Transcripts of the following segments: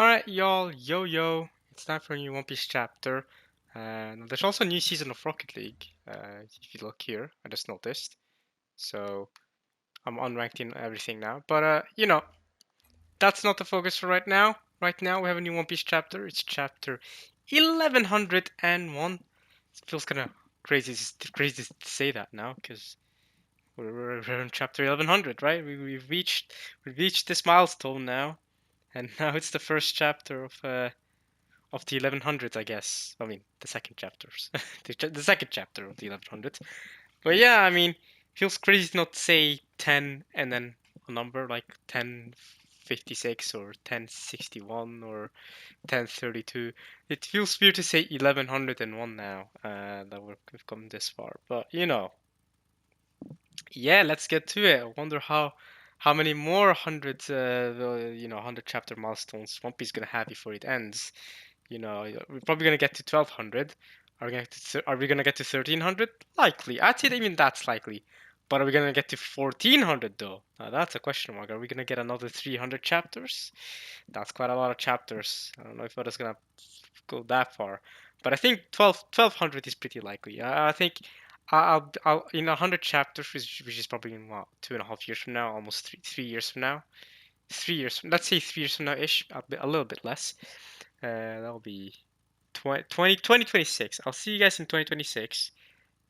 Alright, y'all, yo, it's time for a new One Piece chapter. There's also a new season of Rocket League. If you look here, I just noticed. So I'm unranked in everything now. But that's not the focus for right now. Right now we have a new One Piece chapter. It's chapter 1101. It feels kind of crazy to say that now, because we're in chapter 1100, right? We've reached this milestone now, and now it's the first chapter of the 1100s, I guess. I mean, the second chapters, the second chapter of the 1100s. But yeah, I mean, feels crazy not to say 10 and then a number like 1056 or 1061 or 1032. It feels weird to say 1101 now that we've come this far. But yeah, let's get to it. I wonder how many more hundreds, 100 chapter milestones One Piece gonna have before it ends. We're probably gonna get to 1200. Are we gonna get to 1300? Likely. I'd say that even that's likely. But are we gonna get to 1400 though? Now that's a question mark. Are we gonna get another 300 chapters? That's quite a lot of chapters. I don't know if Oda's gonna go that far, but I think 1200 is pretty likely. I think I'll in 100 chapters, which is probably in what 2.5 years from now, almost 3 years from now. 3 years. Let's say 3 years from now ish. A little bit less. That'll be 2026. I'll see you guys in 2026.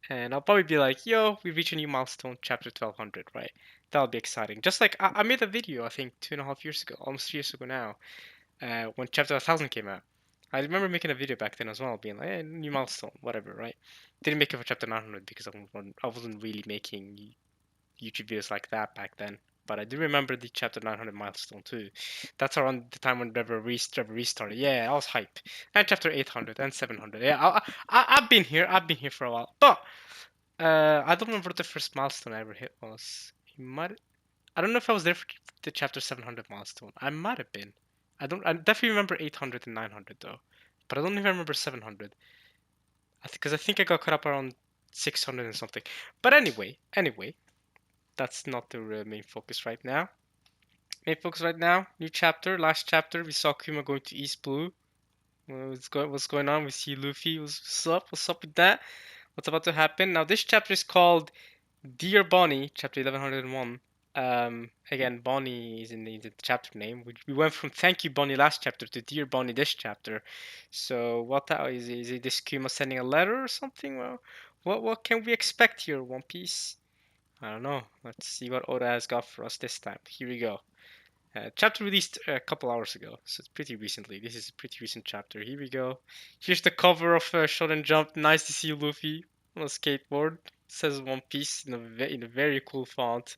And I'll probably be like, yo, we reached a new milestone, chapter 1200, right? That'll be exciting. Just like I made a video, I think, 2.5 years ago, almost 3 years ago now, when chapter 1000 came out. I remember making a video back then as well, being like, hey, new milestone, whatever, right? Didn't make it for chapter 900 because I wasn't really making YouTube videos like that back then. But I do remember the chapter 900 milestone too. That's around the time when Trevor restarted. Yeah, I was hype. And chapter 800 and 700. Yeah, I've been here. I've been here for a while. But I don't remember what the first milestone I ever hit was. I don't know if I was there for the chapter 700 milestone. I might have been. I definitely remember 800 and 900 though. But I don't even remember 700. Because I think I got caught up around 600 and something. But anyway, that's not the main focus right now. Main focus right now, new chapter. Last chapter, we saw Kuma going to East Blue. What's going on? We see Luffy. What's up? What's up with that? What's about to happen? Now, this chapter is called Dear Bonnie, chapter 1101. Again, Bonnie is in the chapter name. We went from Thank You Bonnie last chapter to Dear Bonnie this chapter. So what that is it this Kuma sending a letter or something? Well, what can we expect here, One Piece? I don't know. Let's see what Oda has got for us this time. Here we go. Chapter released a couple hours ago, so it's pretty recently. This is a pretty recent chapter. Here we go. Here's the cover of Shonen Jump. Nice to see Luffy on a skateboard. It says One Piece in a very cool font.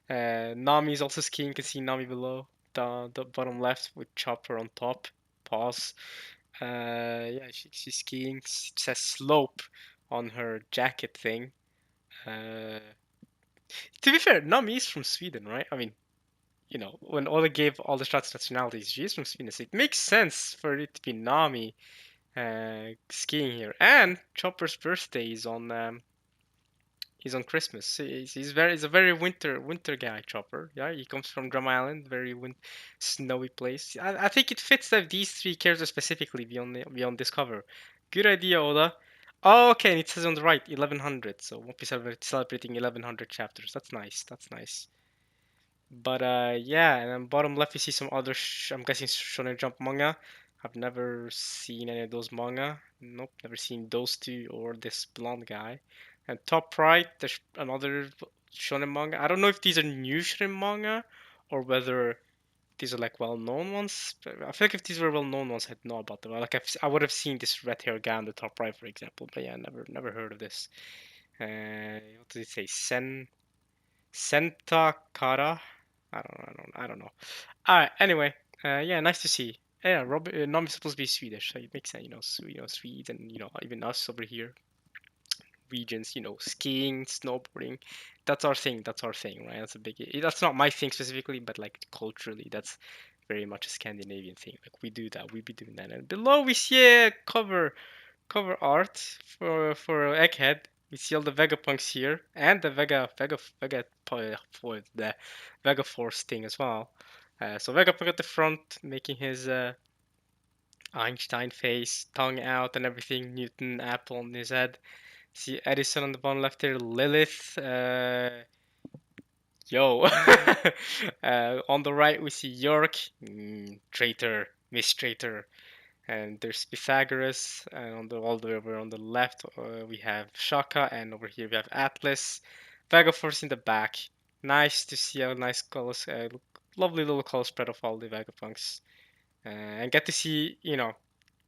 Nami is also skiing. You can see Nami below the bottom left with Chopper on top. Pause. Yeah, she's skiing. It says slope on her jacket thing. Uh, to be fair, Nami is from Sweden, right? I mean, when Oda gave all the shots nationalities, she's from Sweden, so it makes sense for it to be Nami skiing here. And Chopper's birthday is on Christmas. He's a very winter guy, Chopper. Yeah, he comes from Drum Island, very snowy place. I think it fits that these three characters specifically be on this cover. Good idea, Oda. Oh, okay, and it says on the right 1100, so we'll be celebrating 1100 chapters. That's nice. That's nice. But yeah, and then bottom left you see some other, I'm guessing Shonen Jump manga. I've never seen any of those manga. Nope, never seen those two or this blonde guy. And top right, there's another shonen manga. I don't know if these are new shonen manga or whether these are like well-known ones. But I feel like if these were well-known ones, I'd know about them. Like I would have seen this red hair guy on the top right, for example. But yeah, never heard of this. What did it say? Senta Kara. I don't know. All right. Anyway, yeah, nice to see. Yeah, Nami's supposed to be Swedish, so it makes sense. Swedes, and even us over here, regions. Skiing, snowboarding. That's our thing. That's our thing, right? That's a big. That's not my thing specifically, but like culturally, that's very much a Scandinavian thing. Like we do that. We be doing that. And below we see a cover art for Egghead. We see all the Vegapunks here and the for the Vega Force thing as well. So Vegapunk at the front making his Einstein face, tongue out and everything. Newton, apple on his head. See Edison on the bottom left there. Lilith. Yo. On the right we see York. Traitor. Miss Traitor. And there's Pythagoras. And all the way over on the left we have Shaka. And over here we have Atlas. Vagaforce in the back. Nice to see a nice color, lovely little color spread of all the Vegapunks. And get to see,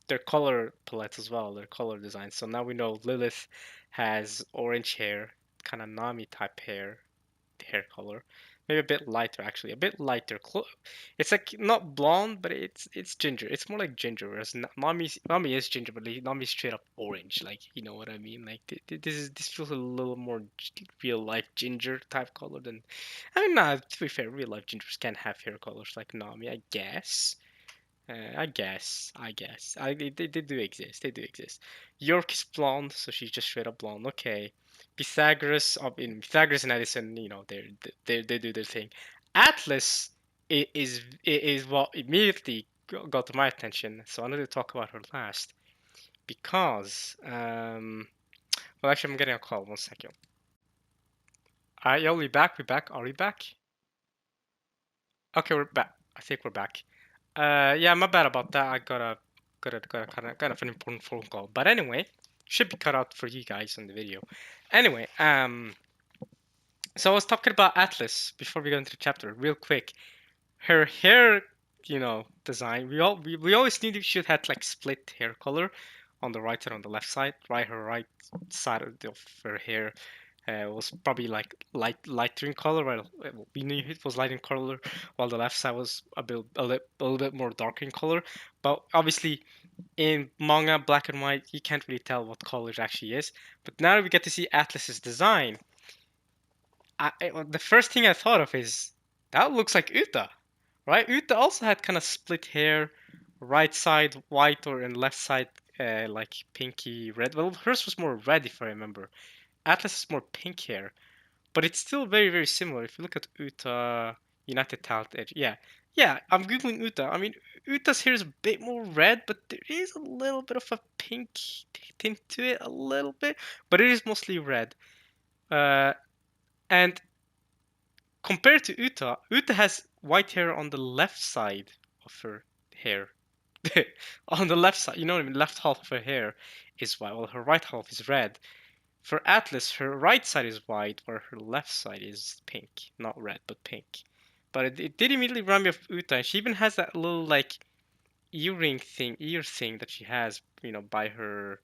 their color palettes as well, their color design. So now we know Lilith has orange hair, kind of Nami type hair color. Maybe a bit lighter actually, a bit lighter. It's like not blonde, but it's ginger. It's more like ginger, whereas Nami is ginger, but Nami's straight up orange. Like you know what I mean? Like this feels a little more real life ginger type color than. I mean, nah, to be fair, real life gingers can have hair colors like Nami, I guess. They do exist. They do exist. York is blonde, so she's just straight up blonde. Okay. Pythagoras and Edison, they do their thing. Atlas is what immediately got my attention, so I wanted to talk about her last because well, actually, I'm getting a call. 1 second. Alright, yo, we back. We back. Are we back? Okay, we're back. I think we're back. Yeah, my bad about that. I got an important phone call. But anyway, should be cut out for you guys on the video. Anyway, so I was talking about Atlas before we go into the chapter, real quick. Her hair, design. We always knew she had like split hair color on the right and on the left side. Right, her right side of her hair was probably like lighter in color. Well, we knew it was light in color, while the left side was a little bit more dark in color. But obviously, in manga, black and white, you can't really tell what color it actually is. But now we get to see Atlas's design. The first thing I thought of is that looks like Uta, right? Uta also had kind of split hair, right side white or and left side like pinky red. Well, hers was more red if I remember. Atlas is more pink hair, but it's still very, very similar. If you look at Uta, United Talent Edge, yeah, I'm googling Uta. I mean, Uta's hair is a bit more red, but there is a little bit of a pink tint to it, a little bit, but it is mostly red. And compared to Uta, Uta has white hair on the left side of her hair. On the left side, you know what I mean? Left half of her hair is white, while her right half is red. For Atlas, her right side is white, or her left side is pink. Not red, but pink. But it did immediately remind me of Uta. And she even has that little, like, ear thing that she has, by her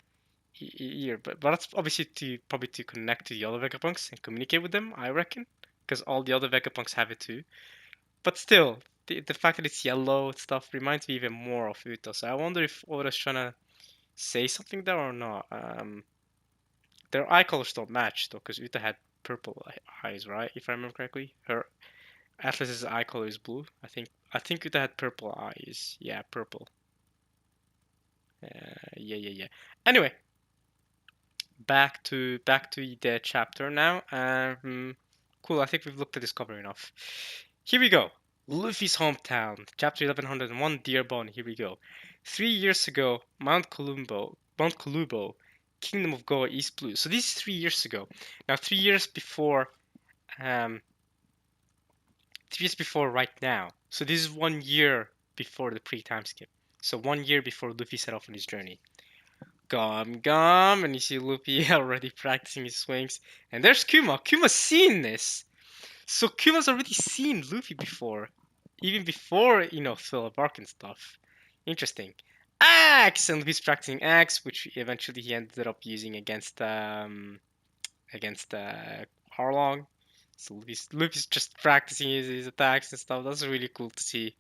ear. But that's obviously probably to connect to the other Vegapunks and communicate with them, I reckon. Because all the other Vegapunks have it too. But still, the fact that it's yellow and stuff reminds me even more of Uta. So I wonder if Oda's trying to say something there or not. Their eye colors don't match though, because Uta had purple eyes, right? If I remember correctly, her Atlas's eye color is blue. I think Uta had purple eyes. Yeah, purple. Yeah. Anyway, back to the chapter now. Cool. I think we've looked at this cover enough. Here we go. Luffy's hometown, chapter 1101, Dearborn. Here we go. 3 years ago, Mount Kolubo, Kingdom of Goa, East Blue. So this is 3 years ago. Now, 3 years before, 3 years before right now. So this is 1 year before the pre-time skip. So 1 year before Luffy set off on his journey. Gum, and you see Luffy already practicing his swings. And there's Kuma. Kuma's seen this. So Kuma's already seen Luffy before. Even before, Philip Arc and stuff. Interesting. Axe! And Luffy's practicing Axe, which eventually he ended up using against Arlong. So Luffy's just practicing his attacks and stuff. That's really cool to see.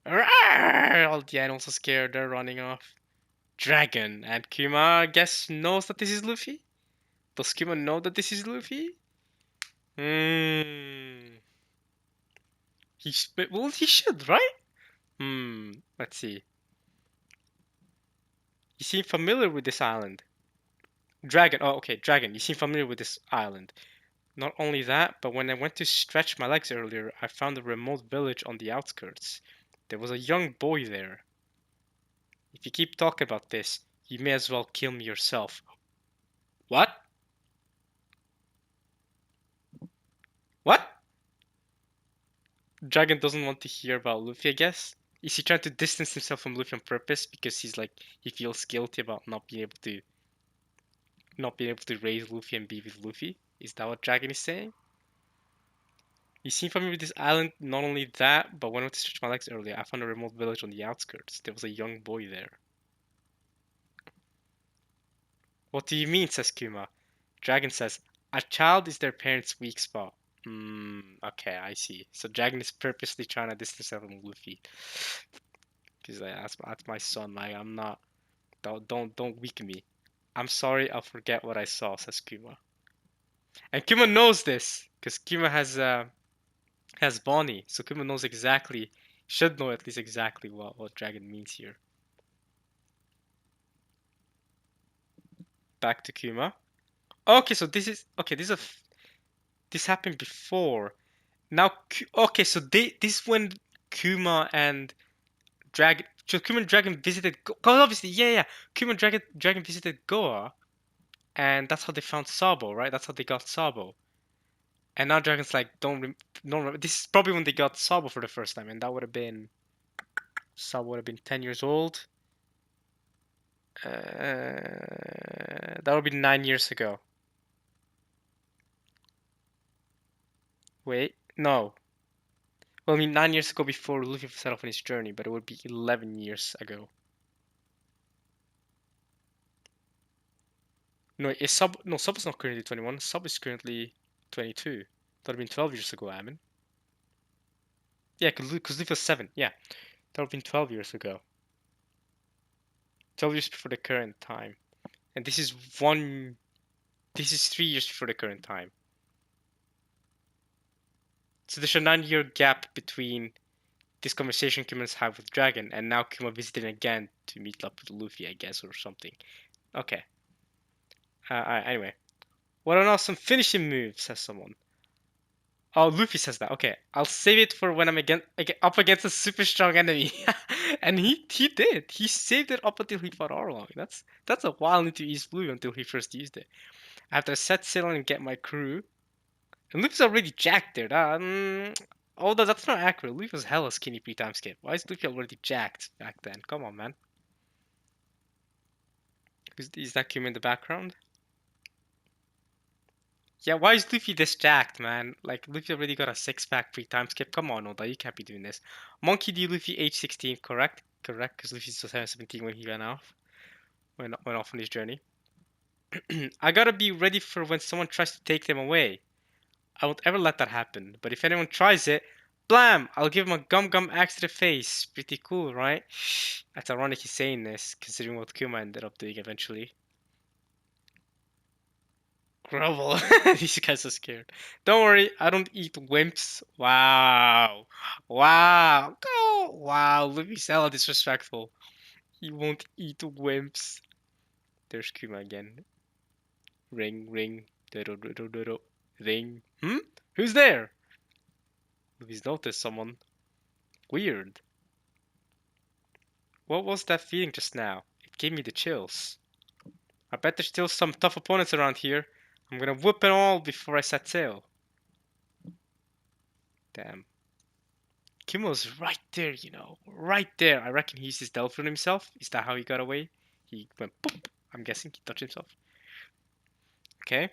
All the animals are scared. They're running off. Dragon. And Kuma, I guess, knows that this is Luffy? Does Kuma know that this is Luffy? Well, he should, right? Let's see. You seem familiar with this island. Dragon. Oh, okay, Dragon. You seem familiar with this island. Not only that, but when I went to stretch my legs earlier, I found a remote village on the outskirts. There was a young boy there. If you keep talking about this, you may as well kill me yourself. What? What? Dragon doesn't want to hear about Luffy, I guess. Is he trying to distance himself from Luffy on purpose because he's like he feels guilty about not being able to raise Luffy and be with Luffy? Is that what Dragon is saying? You seem familiar with this island. Not only that, but when I went to stretch my legs earlier, I found a remote village on the outskirts. There was a young boy there. What do you mean? Says Kuma. Dragon says, a child is their parents' weak spot. Okay, I see. So Dragon is purposely trying to distance himself from Luffy. He's like, that's my son. Like, I'm not. Don't weaken me. I'm sorry. I'll forget what I saw. Says Kuma. And Kuma knows this because Kuma has Bonnie, so Kuma knows exactly. Should know at least exactly what Dragon means here. Back to Kuma. Okay, so this is okay. This happened before. Now, okay, so this when Kuma and Dragon, so Kuma and Dragon visited. Cause obviously, yeah. Kuma and Dragon visited Goa, and that's how they found Sabo, right? That's how they got Sabo. And now Dragon's like, don't. This is probably when they got Sabo for the first time, and that would have been Sabo would have been 10 years old. That would be 9 years ago. Wait, no. Well, I mean, 9 years ago before Luffy set off on his journey, but it would be 11 years ago. No, Sub is not currently 21. Sub is currently 22. That would have been 12 years ago, Amin. Yeah, because Luffy was 7. Yeah, that would have been 12 years ago. 12 years before the current time. And this is 3 years before the current time. So there's a 9-year gap between this conversation Kuma's had with Dragon, and now Kuma visiting again to meet up with Luffy, I guess, or something. Okay. Alright, anyway. What an awesome finishing move, says someone. Oh, Luffy says that. Okay, I'll save it for when I'm up against a super strong enemy. And he did. He saved it up until he fought Arlong. That's a while into East Blue until he first used it. After I set sail and get my crew, and Luffy's already jacked there. Although that's not accurate. Luffy was hella skinny pre-time skip. Why is Luffy already jacked back then? Come on, man. Is that Kuma in the background? Yeah, why is Luffy this jacked, man? Like, Luffy already got a six-pack pre-time skip. Come on, Oda, you can't be doing this. Monkey D. Luffy, age 16, correct? Correct, because Luffy's was 17 when he went off on his journey. I gotta be ready for when someone tries to take them away. I won't ever let that happen. But if anyone tries it, blam! I'll give him a gum axe to the face. Pretty cool, right? That's ironic he's saying this, considering what Kuma ended up doing eventually. Grovel. These guys are scared. Don't worry, I don't eat wimps. Wow. Wow. Oh, wow. Luffy's hella disrespectful. He won't eat wimps. There's Kuma again. Ring. Dodo, dodo, dodo. Ring. Who's there? Luffy's noticed someone. Weird. What was that feeling just now? It gave me the chills. I bet there's still some tough opponents around here. I'm gonna whoop them all before I set sail. Damn. Kimo's right there, right there. I reckon he used his Delphin himself. Is that how he got away? He went boop. I'm guessing he touched himself. Okay.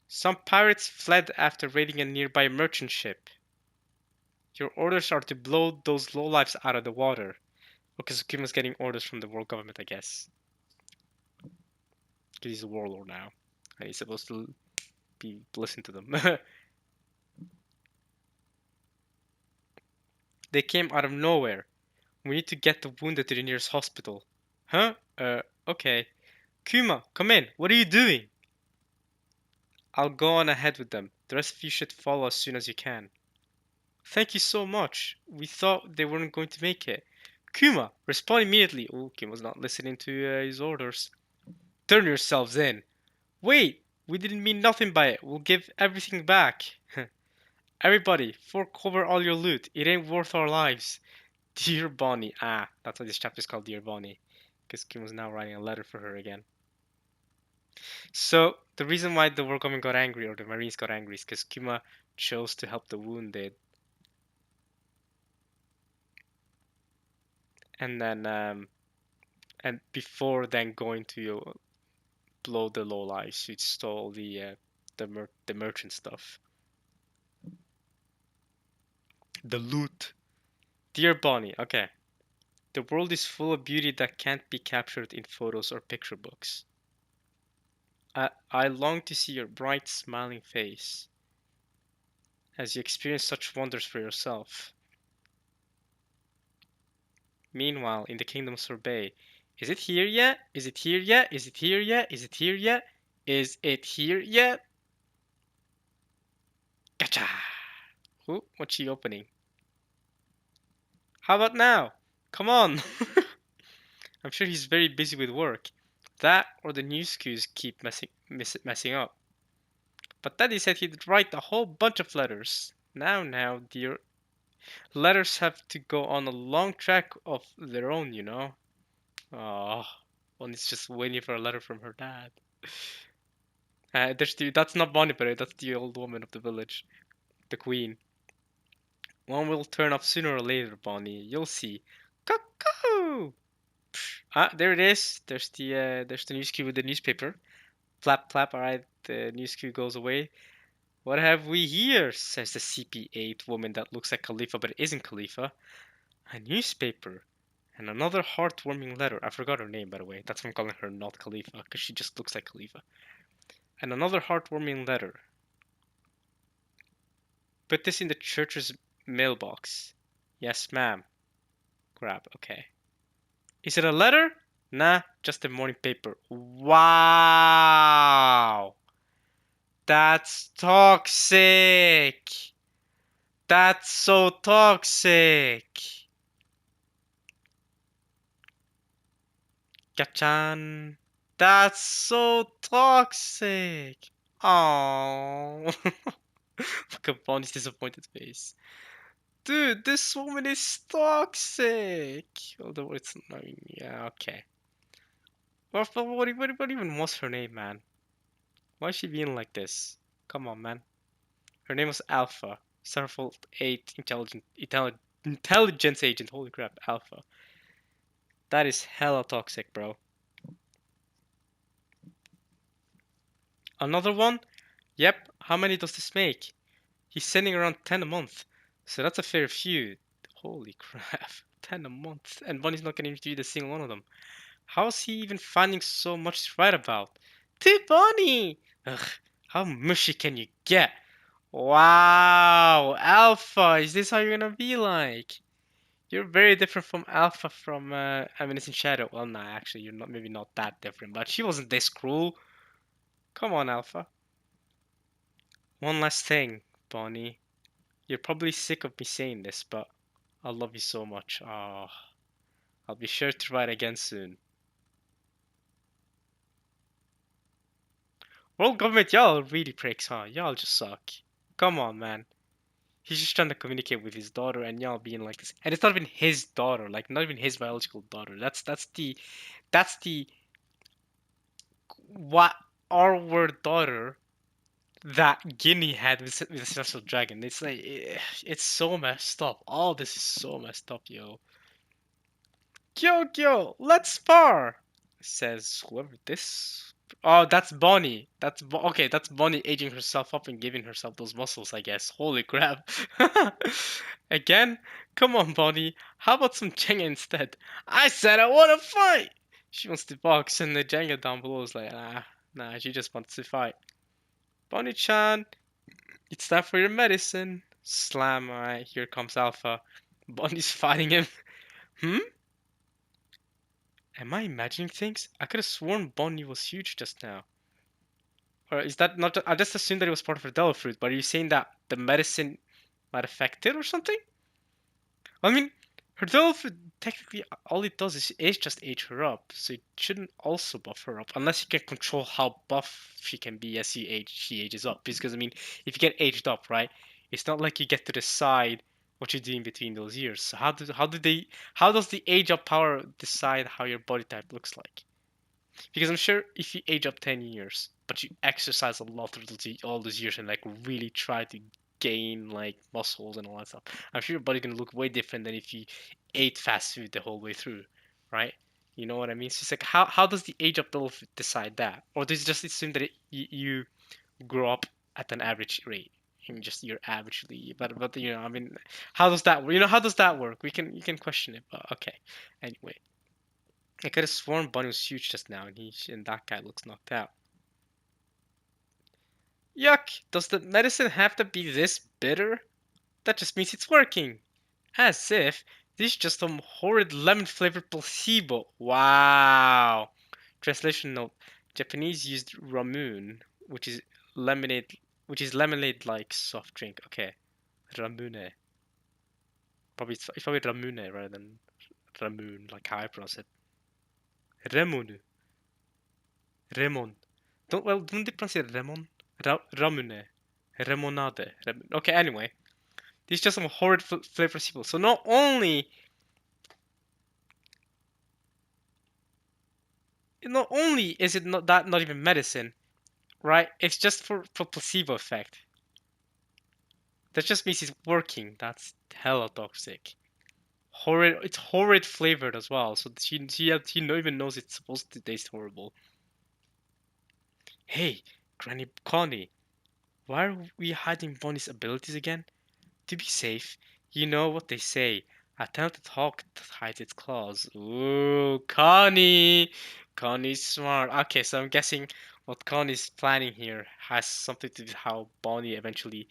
Some pirates fled after raiding a nearby merchant ship. Your orders are to blow those lowlifes out of the water. Okay, so Kimo's getting orders from the world government, I guess. Because he's a warlord now. And he's supposed to listen to them. They came out of nowhere. We need to get the wounded to the nearest hospital. Huh? Okay. Kuma, come in. What are you doing? I'll go on ahead with them. The rest of you should follow as soon as you can. Thank you so much. We thought they weren't going to make it. Kuma, respond immediately. Oh, Kuma's not listening to his orders. Turn yourselves in. Wait, we didn't mean nothing by it. We'll give everything back. Everybody, fork over all your loot. It ain't worth our lives. Dear Bonnie. Ah, that's why this chapter is called Dear Bonnie. Because Kim was now writing a letter for her again. So, the reason why the world government got angry, or the Marines got angry, is because Kuma chose to help the wounded. And then, and before then going to blow the low lives, who stole the merchant stuff. The loot. Dear Bonnie, okay. The world is full of beauty that can't be captured in photos or picture books. I long to see your bright, smiling face as you experience such wonders for yourself. Meanwhile, in the kingdom of Sorbet, is it here yet? Is it here yet? Is it here yet? Is it here yet? Is it here yet? Gotcha! Ooh, what's she opening? How about now? Come on! I'm sure he's very busy with work. That or the news queues keep messing up. But Daddy said he'd write a whole bunch of letters. Now, dear. Letters have to go on a long track of their own, you know? Oh, one is just waiting for a letter from her dad. That's not Bonnie, but that's the old woman of the village, the queen. One will turn up sooner or later, Bonnie. You'll see. Cuckoo! Ah, there it is. There's the news queue with the newspaper. Flap, flap. All right, the news queue goes away. What have we here? Says the CP8 woman that looks like Khalifa but isn't Khalifa. A newspaper. And another heartwarming letter. I forgot her name, by the way. That's why I'm calling her not Khalifa, because she just looks like Khalifa. And another heartwarming letter. Put this in the church's mailbox. Yes, ma'am. Grab. Okay. Is it a letter? Nah, just a morning paper. Wow. That's toxic. That's so toxic. Gachan. That's so toxic. Oh. Look at Bonnie's disappointed face. Dude, this woman is toxic. Although it's not. Yeah, okay. What even was her name, man? Why is she being like this? Come on, man. Her name was Alpha. Starfleet 8 intelligence agent. Holy crap, Alpha. That is hella toxic, bro. Another one? Yep. How many does this make? He's sending around 10 a month. So that's a fair few. Holy crap. 10 a month. And Bunny's not getting to read a single one of them. How's he even finding so much to write about? To Bunny! Ugh, how mushy can you get? Wow, Alpha, is this how you're gonna be like? You're very different from Alpha from Eminence Shadow. Well, nah, actually, you're not maybe not that different, but she wasn't this cruel. Come on, Alpha. One last thing, Bonnie. You're probably sick of me saying this, but I love you so much. Oh, I'll be sure to write again soon. World government, y'all really pricks, huh? Y'all just suck. Come on, man. He's just trying to communicate with his daughter, and y'all being like this. And it's not even his daughter, like not even his biological daughter. That's the what our word daughter that Guinea had with the Celestial Dragon. It's like it's so messed up. All this is so messed up, yo. Kyo, let's spar, says whoever this. Oh, that's Bonnie. Okay. That's Bonnie aging herself up and giving herself those muscles, I guess. Holy crap! Again? Come on, Bonnie. How about some Jenga instead? I said I want to fight. She wants to box, and the Jenga down below is like, nah. She just wants to fight. Bonnie-chan, it's time for your medicine. Slam. Alright, here comes Alpha. Bonnie's fighting him. Hmm? Am I imagining things? I could have sworn Bonnie was huge just now. Or is that not? I just assumed that it was part of her devil fruit, but are you saying that the medicine might affect it or something? I mean, her devil fruit, technically, all it does is just age her up, so it shouldn't also buff her up, unless you can control how buff she can be as she ages up. Because, I mean, if you get aged up, right, it's not like you get to decide, what you do in between those years. So how does the age of power decide how your body type looks like? Because I'm sure if you age up 10 years, but you exercise a lot of all those years and like really try to gain like muscles and all that stuff, I'm sure your body gonna look way different than if you ate fast food the whole way through, right? You know what I mean? So it's like how does the age of build decide that, or does it just assume that you grow up at an average rate and just you're averagely, but you know I mean, how does that work? You know how does that work? You can question it, but okay. Anyway, I could have sworn Bunny was huge just now, and that guy looks knocked out. Yuck! Does the medicine have to be this bitter? That just means it's working. As if this is just some horrid lemon flavored placebo. Wow. Translation note: Japanese used ramune, which is lemonade, which is lemonade like soft drink. Okay, ramune. It's probably ramune rather than ramune, like how I pronounce it. Remonu. Remon. Don't they pronounce it Remon? Ramune. Remonade. Okay, anyway. These just some horrid flavor people. So not only is it not even medicine, right? It's just for placebo effect. That just means it's working. That's hella toxic. Horrid. It's horrid flavored as well. So she not even knows it's supposed to taste horrible. Hey, Granny Connie, why are we hiding Bonnie's abilities again? To be safe, you know what they say. A talented hawk hides its claws. Ooh, Connie! Connie's smart. Okay, so I'm guessing what Connie's planning here has something to do with how Bonnie eventually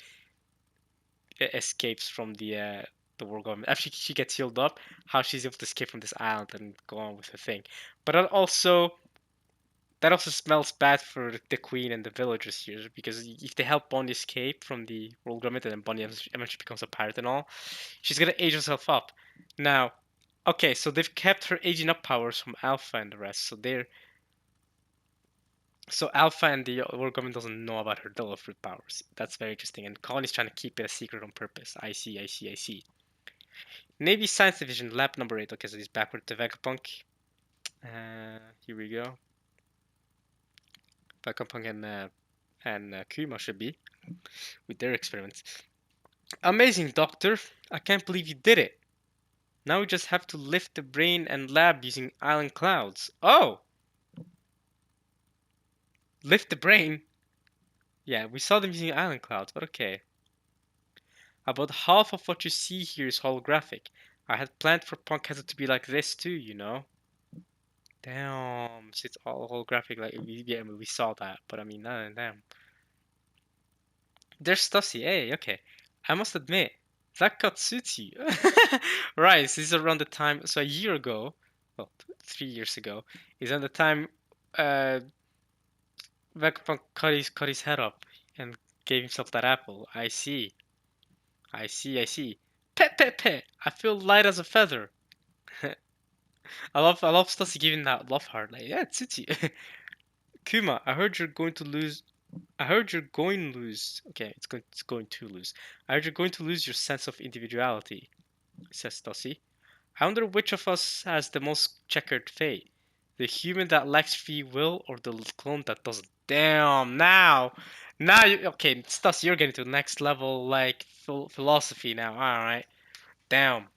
escapes from the world government. After she gets healed up, how she's able to escape from this island and go on with her thing. But that also smells bad for the queen and the villagers here, because if they help Bonnie escape from the world government and then Bonnie eventually becomes a pirate and all, she's gonna age herself up. Now, okay, so they've kept her aging up powers from Alpha and the rest, so Alpha and the world government doesn't know about her Devil Fruit powers. That's very interesting, and Connie's trying to keep it a secret on purpose. I see, I see, I see. Navy Science Division, lab number 8. Okay, so he's backward to Vegapunk. Here we go. Vegapunk and Kuma should be with their experiments. Amazing, Doctor. I can't believe you did it. Now we just have to lift the brain and lab using island clouds. Oh! Lift the brain? Yeah, we saw them using island clouds, but okay. About half of what you see here is holographic. I had planned for Punk Hazard to be like this too, you know? Damn, so it's all holographic, like, we saw that, but I mean, damn. There's Stussy, hey, okay. I must admit, that cut suits you. Right, so this is around the time, so a year ago, well, 3 years ago, is at the time uh, Vegapunk cut his head up and gave himself that apple. I see, I see, I see. Pet, pet, pet. I feel light as a feather. I love Stussy giving that love heart. Like, yeah, it suits you. Kuma, I heard you're going to lose. I heard you're going to lose. Okay, it's going to lose. I heard you're going to lose your sense of individuality, says Stussy. I wonder which of us has the most checkered fate. The human that lacks free will or the clone that doesn't? Damn, now you, okay, Stussy, you're getting to the next level, like, philosophy now. Alright. Damn.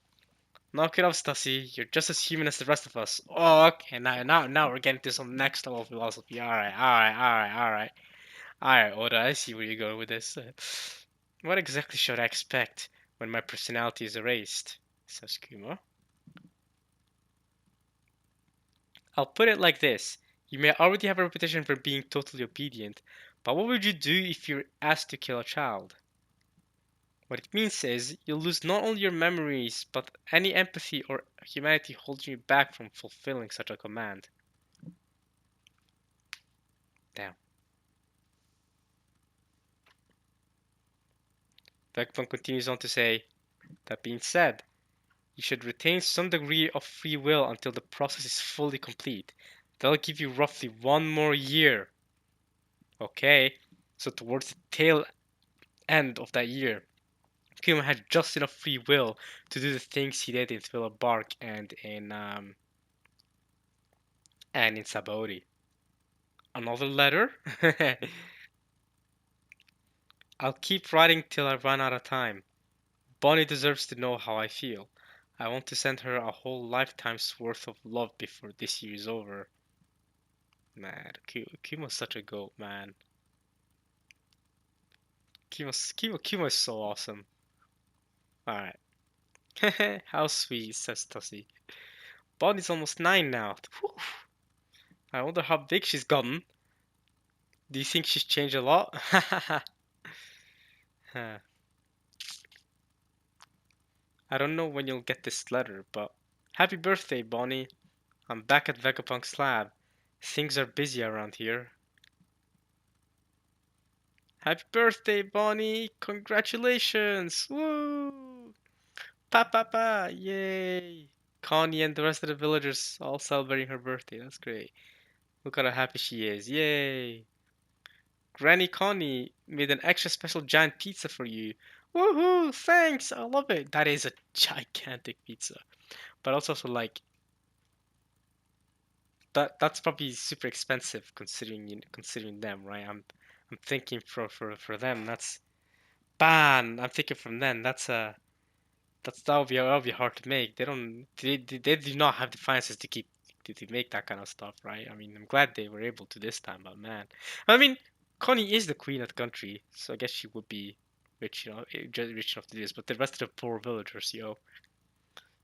Knock it off, Stussy. You're just as human as the rest of us. Oh, okay. Now we're getting to some next level philosophy. Alright. Alright, Oda, I see where you're going with this. What exactly should I expect when my personality is erased? Says Kuma. I'll put it like this. You may already have a reputation for being totally obedient, but what would you do if you're asked to kill a child? What it means is you'll lose not only your memories, but any empathy or humanity holding you back from fulfilling such a command. Damn. Vegapunk continues on to say, that being said, you should retain some degree of free will until the process is fully complete. That'll give you roughly 1 more year. Okay, so towards the tail end of that year, Kuma had just enough free will to do the things he did in Thriller Bark and in Sabaody. Another letter? I'll keep writing till I run out of time. Bonnie deserves to know how I feel. I want to send her a whole lifetime's worth of love before this year is over. Man, Kuma's such a goat, man. Kimo is so awesome. Alright. How sweet, says Tussie. Bonnie's almost 9 now. Whew. I wonder how big she's gotten. Do you think she's changed a lot? Huh. I don't know when you'll get this letter, but happy birthday, Bonnie. I'm back at Vegapunk's lab. Things are busy around here. Happy birthday, Bonnie! Congratulations! Woo! Pa pa pa! Yay! Connie and the rest of the villagers all celebrating her birthday. That's great. Look at how happy she is. Yay! Granny Connie made an extra special giant pizza for you. Woohoo! Thanks! I love it. That is a gigantic pizza. But also like that's probably super expensive considering them, right? I'm thinking for them that's ban. I'm thinking from them that'll be hard to make. They do not have the finances to keep to make that kind of stuff, right? I mean, I'm glad they were able to this time, but man, I mean, Connie is the queen of the country, so I guess she would be rich, just rich enough to do this. But the rest of the poor villagers,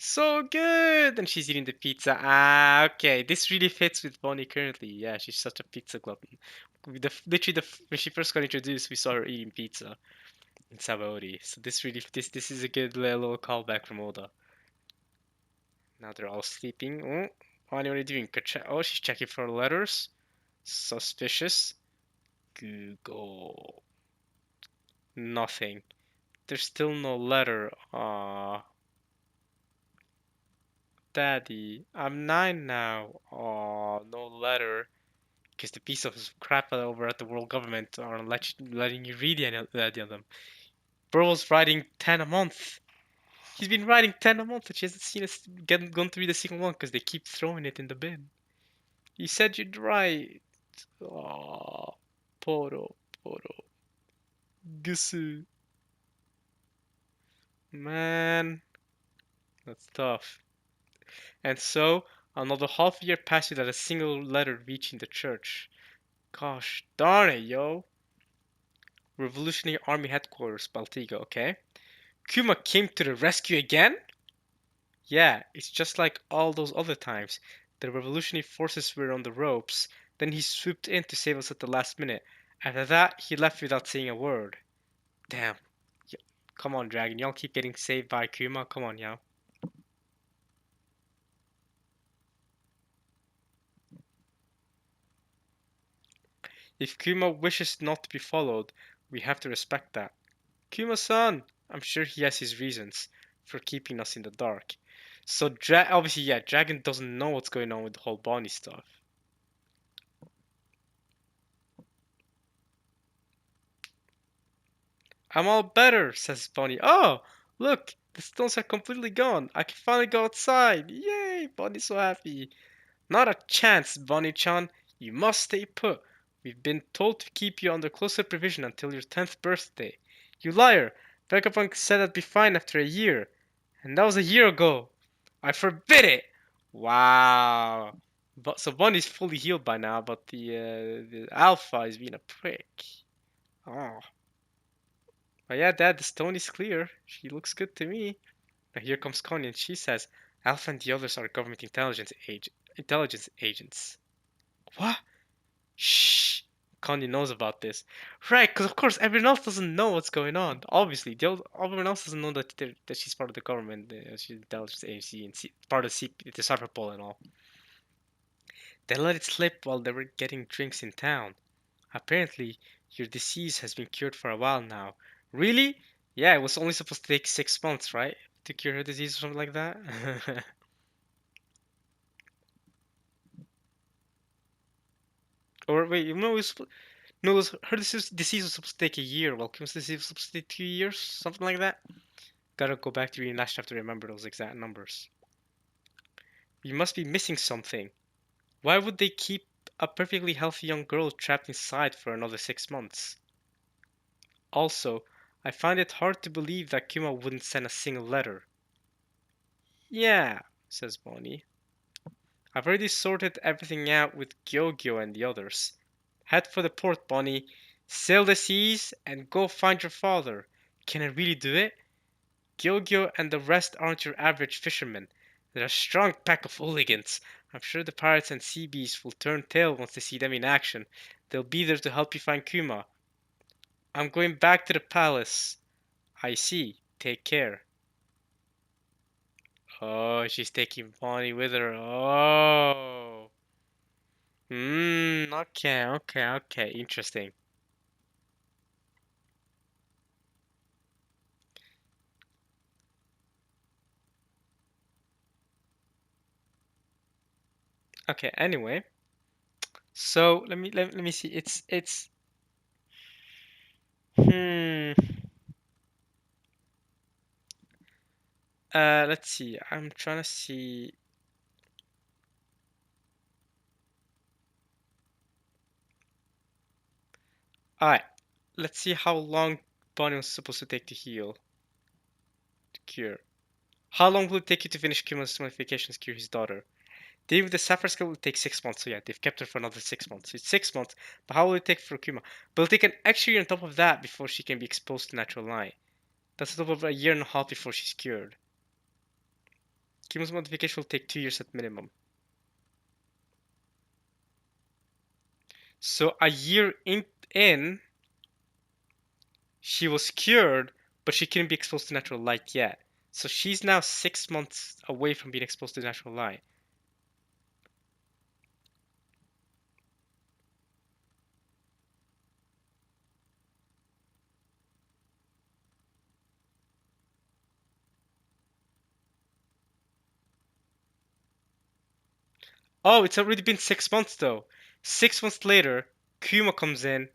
so good! And she's eating the pizza. Ah, okay. This really fits with Bonnie currently. Yeah, she's such a pizza glutton. When she first got introduced, we saw her eating pizza in Sabaody. So this is a good little callback from Oda. Now they're all sleeping. Oh, what are you doing? Oh, she's checking for letters. Suspicious. Google. Nothing. There's still no letter. Ah, Daddy, I'm 9 now. Oh, no letter. Because the piece of crap over at the world government aren't letting you read any of them. Bro's writing 10 a month. He's been writing 10 a month and she hasn't seen us gone to read a single one because they keep throwing it in the bin. You said you'd write. Oh, Poro. Gusu. Man, that's tough. And so, another half year passed without a single letter reaching the church. Gosh darn it, yo. Revolutionary Army Headquarters, Baltiga, okay? Kuma came to the rescue again? Yeah, it's just like all those other times. The revolutionary forces were on the ropes, then he swooped in to save us at the last minute. After that, he left without saying a word. Damn. Come on, Dragon. Y'all keep getting saved by Kuma. Come on, y'all. If Kuma wishes not to be followed, we have to respect that. Kuma-san! I'm sure he has his reasons for keeping us in the dark. So, obviously, yeah, Dragon doesn't know what's going on with the whole Bonnie stuff. I'm all better, says Bonnie. Oh, look, the stones are completely gone. I can finally go outside. Yay, Bonnie's so happy. Not a chance, Bonnie-chan. You must stay put. We've been told to keep you under close supervision until your 10th birthday. You liar! Vegapunk said I'd be fine after a year. And that was a year ago. I forbid it! Wow. So Bonnie's fully healed by now, but the Alpha is being a prick. Oh. But yeah, Dad, the stone is clear. She looks good to me. Now here comes Connie, and she says, Alpha and the others are government intelligence agents. What? Shh. Connie knows about this. Right, because of course everyone else doesn't know what's going on. Obviously, everyone else doesn't know that she's part of the government, she's intelligence agency, and part of the Cyberpol and all. They let it slip while they were getting drinks in town. Apparently, your disease has been cured for a while now. Really? Yeah, it was only supposed to take 6 months, right? To cure her disease or something like that? Or wait, no, her disease was supposed to take a year, while Kim's disease was supposed to take 2 years, something like that. Gotta go back to reading last chapter to remember those exact numbers. We must be missing something. Why would they keep a perfectly healthy young girl trapped inside for another 6 months? Also, I find it hard to believe that Kuma wouldn't send a single letter. Yeah, says Bonnie. I've already sorted everything out with Gyogyo and the others. Head for the port, Bonnie. Sail the seas and go find your father. Can I really do it? Gyogyo and the rest aren't your average fishermen. They're a strong pack of hooligans. I'm sure the pirates and sea beasts will turn tail once they see them in action. They'll be there to help you find Kuma. I'm going back to the palace. I see. Take care. Oh, she's taking Bonnie with her. Oh. Okay. Interesting. Okay, anyway. So let me see. It's hmm let's see. I'm trying to see. Alright. Let's see how long Bonnie was supposed to take to heal. To cure. How long will it take you to finish Kuma's modifications cure his daughter? Dealing with the Sapphire skill will take 6 months, so yeah, they've kept her for another 6 months. It's 6 months, but how will it take for Kuma? But it'll take an extra year on top of that before she can be exposed to natural light. That's on top of a year and a half before she's cured. Kuma's modification will take 2 years at minimum. So a year in, she was cured, but she couldn't be exposed to natural light yet. So she's now 6 months away from being exposed to natural light. Oh, it's already been 6 months though. 6 months later, Kuma comes in,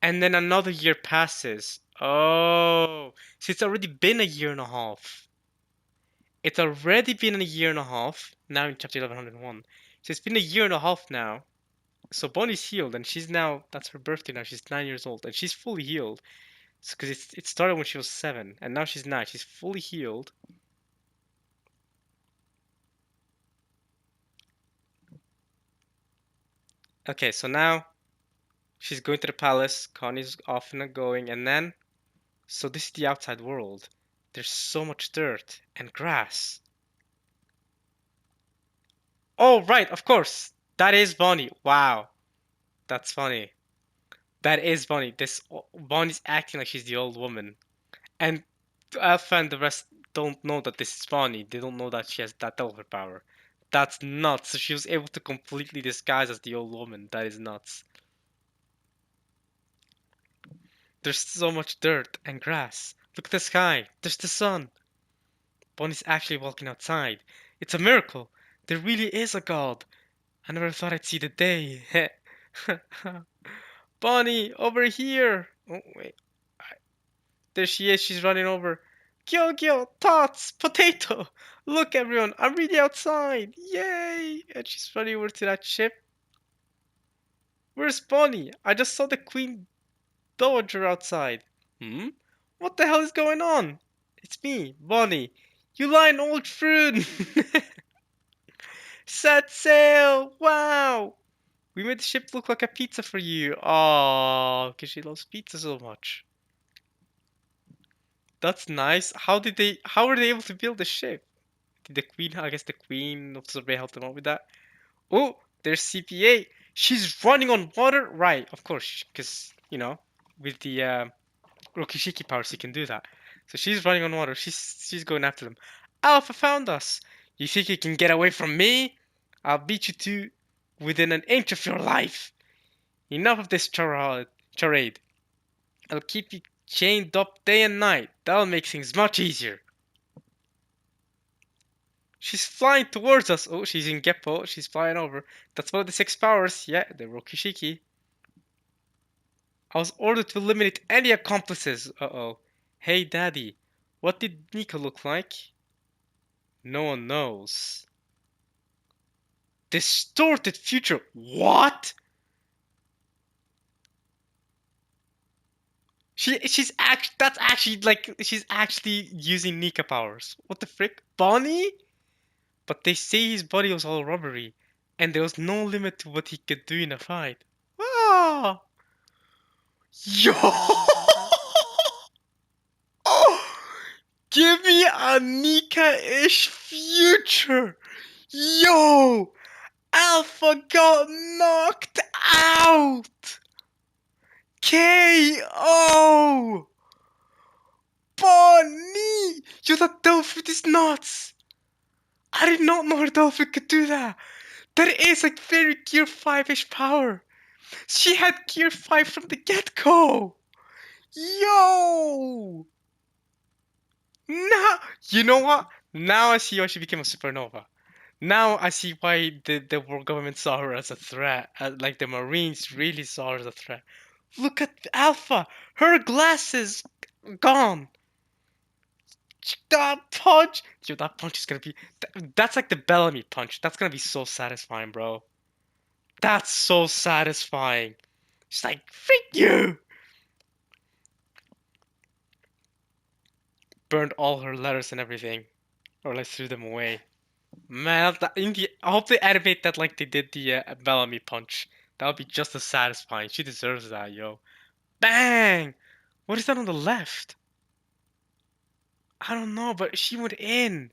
and then another year passes. Oh, so it's already been a year and a half. It's already been a year and a half, now in chapter 1101. So it's been a year and a half now. So Bonnie's healed, and she's now, that's her birthday now, she's 9 years old, and she's fully healed. Because it started when she was 7, and now she's 9. She's fully healed. Okay, so now she's going to the palace. Connie's off and going, and then so this is the outside world. There's so much dirt and grass. Oh, right, of course. That is Bonnie. Wow, that's funny. That is Bonnie. This Bonnie's acting like she's the old woman, and Alpha and the rest don't know that this is Bonnie. They don't know that she has that teleport power. That's nuts. So she was able to completely disguise as the old woman. That is nuts. There's so much dirt and grass. Look at the sky. There's the sun. Bonnie's actually walking outside. It's a miracle. There really is a God. I never thought I'd see the day. Bonnie, over here. Oh, wait. There she is. She's running over. Gyo Gyo, Tots, Potato. Look, everyone. I'm really outside. Yay. And she's running over to that ship. Where's Bonnie? I just saw the Queen Dowager outside. Hmm? What the hell is going on? It's me, Bonnie. You lying old prune! Set sail! Wow! We made the ship look like a pizza for you. Oh, because she loves pizza so much. That's nice. How were they able to build the ship? Did the queen, I guess the queen of Sorbet helped them out with that? Oh, there's CPA. She's running on water? Right, of course, because, with the Rokishiki power, she can do that. So she's running on water. She's going after them. Alpha found us. You think you can get away from me? I'll beat you to within an inch of your life. Enough of this charade. I'll keep you chained up day and night. That'll make things much easier. She's flying towards us. Oh, she's in Geppo. She's flying over. That's one of the 6 powers. Yeah, the Rokishiki. I was ordered to eliminate any accomplices. Uh-oh. Hey, Daddy. What did Nika look like? No one knows. Distorted future. What? That's actually like she's actually using Nika powers. What the frick? Bonnie? But they say his body was all rubbery, and there was no limit to what he could do in a fight. Ah! Yo! Give me a Nika-ish future! Yo! Alpha got knocked out! KO! Bonnie! Yo, that Delphi is nuts! I did not know her Delphi could do that! That is like very Gear 5-ish power! She had Gear 5 from the get-go! Yo! Now, you know what? Now I see why she became a supernova. Now I see why the world government saw her as a threat. Like the Marines really saw her as a threat. Look at Alpha. Her glasses gone. That punch. Yo, that punch is gonna be. That's like the Bellamy punch. That's gonna be so satisfying, bro. That's so satisfying. She's like, freak you. Burned all her letters and everything, or like threw them away. Man, I hope they animate that like they did the Bellamy punch. That would be just as satisfying. She deserves that, yo. Bang! What is that on the left? I don't know, but she went in.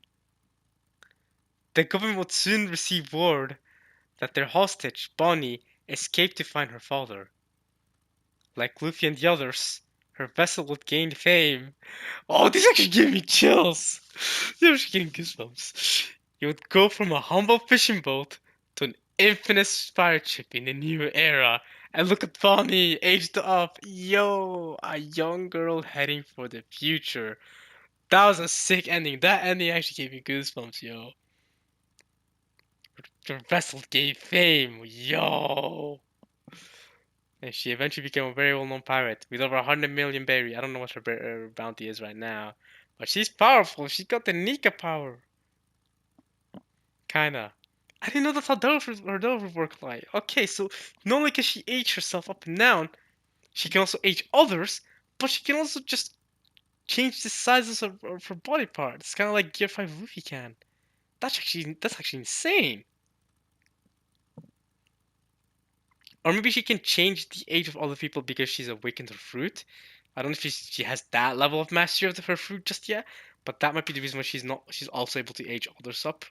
The government would soon receive word that their hostage, Bonnie, escaped to find her father. Like Luffy and the others, her vessel would gain fame. Oh, this actually gave me chills. This actually gave me goosebumps. You would go from a humble fishing boat to an infamous pirate ship in a new era. And look at Bonnie, aged up. Yo, a young girl heading for the future. That was a sick ending. That ending actually gave me goosebumps, yo. The vessel gave fame, yo. And she eventually became a very well-known pirate with over 100 million berry. I don't know what her bounty is right now, but she's powerful. She got the Nika power, kinda. I didn't know that's how her Delver worked like. Okay, so not only can she age herself up and down, she can also age others, but she can also just change the sizes of her body parts. It's kind of like Gear 5 Luffy can. That's actually insane. Or maybe she can change the age of other people because she's awakened her fruit. I don't know if she has that level of mastery of her fruit just yet, but that might be the reason why she's also able to age others up.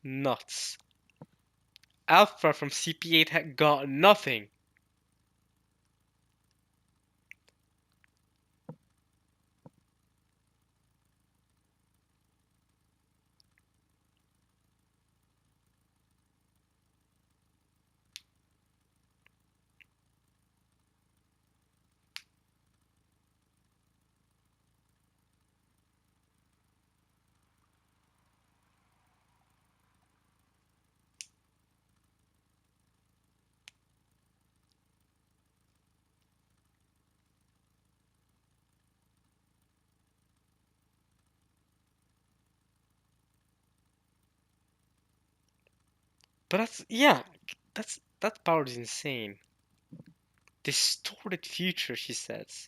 Nuts. Alpha from CP8 had got nothing. But that power is insane. Distorted future, she says.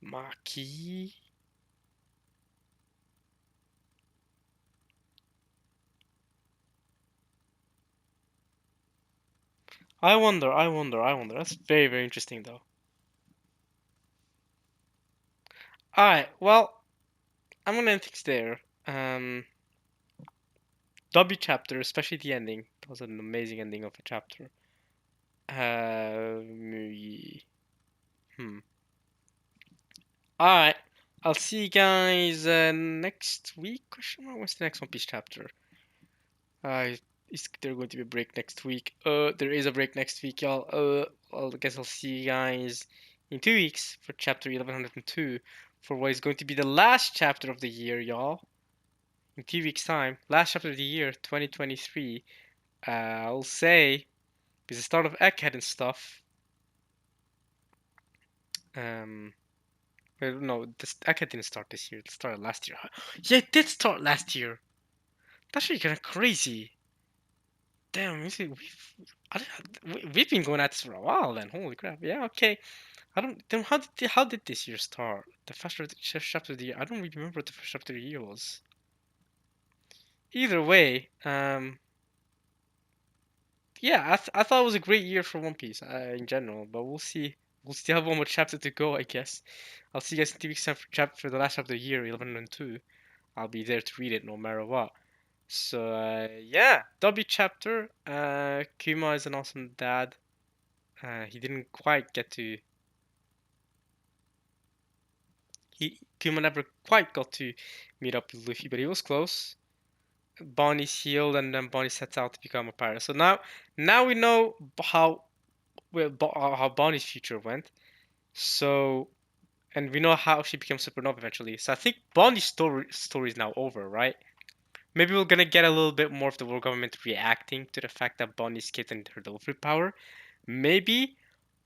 Maki. I wonder. That's very, very interesting though. Alright, well, I'm gonna end things there. W chapter, especially the ending. That was an amazing ending of a chapter. Hmm. Alright. I'll see you guys next week. Question mark? What's the next One Piece chapter? Is there going to be a break next week? There is a break next week, y'all. I guess I'll see you guys in 2 weeks for chapter 1102 for what is going to be the last chapter of the year, y'all. In 2 weeks' time, last chapter of the year, 2023. I'll say Because the start of Egghead and stuff. Well, no, this Egghead didn't start this year. It started last year. Yeah, it did start last year. That's really kind of crazy. Damn, you see, we've been going at this for a while then. Holy crap. Yeah, okay. I don't. Then how did this year start? The first chapter of the year. I don't really remember what the first chapter of the year was. Either way, yeah, I thought it was a great year for One Piece in general, but we'll see. We'll still have one more chapter to go, I guess. I'll see you guys in 2 weeks time for the last chapter of the year, 11 and 2. I'll be there to read it no matter what. So yeah, W chapter. Kuma is an awesome dad. He didn't quite get to. Kuma never quite got to meet up with Luffy, but he was close. Bonnie's healed, and then Bonnie sets out to become a pirate. So now we know how Bonnie's future went. So, and we know how she became supernova eventually. So I think Bonnie's story is now over, right? Maybe we're gonna get a little bit more of the world government reacting to the fact that Bonnie escaped and her delivery power. Maybe.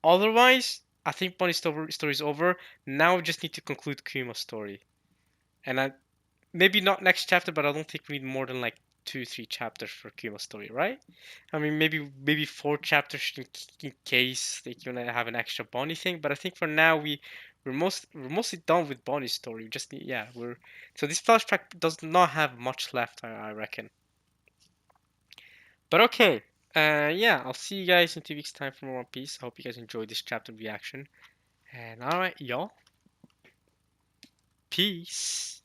Otherwise, I think Bonnie's story is over. Now we just need to conclude Kuma's story. And maybe not next chapter, but I don't think we need more than like 2-3 chapters for Kuma's story, right? I mean, maybe 4 chapters in case they can have an extra Bonnie thing. But I think for now we're mostly done with Bonnie's story. We just need we're so this flashback does not have much left, I reckon. But okay, yeah, I'll see you guys in 2 weeks' time for more One Piece. I hope you guys enjoyed this chapter reaction. And alright, y'all, peace.